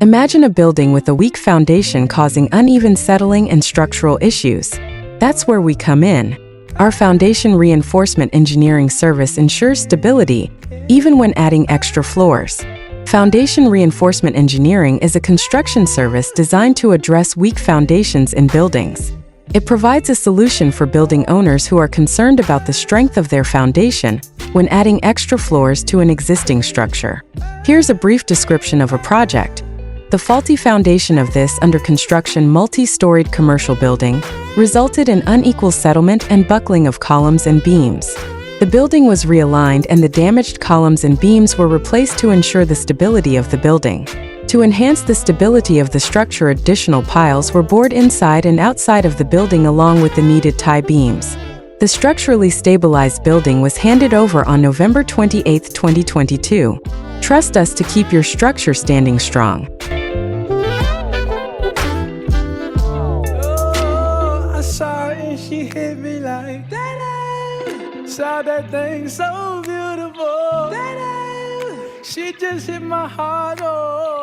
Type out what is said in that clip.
Imagine a building with a weak foundation causing uneven settling and structural issues. That's where we come in. Our foundation reinforcement engineering service ensures stability, even when adding extra floors. Foundation reinforcement engineering is a construction service designed to address weak foundations in buildings. It provides a solution for building owners who are concerned about the strength of their foundation when adding extra floors to an existing structure. Here's a brief description of a project. The faulty foundation of this under construction multi-storied commercial building resulted in unequal settlement and buckling of columns and beams. The building was realigned and the damaged columns and beams were replaced to ensure the stability of the building. To enhance the stability of the structure, additional piles were bored inside and outside of the building along with the needed tie beams. The structurally stabilized building was handed over on November 28, 2022. Trust us to keep your structure standing strong. She hit me like that. Saw that thing so beautiful. That she just hit my heart. Oh.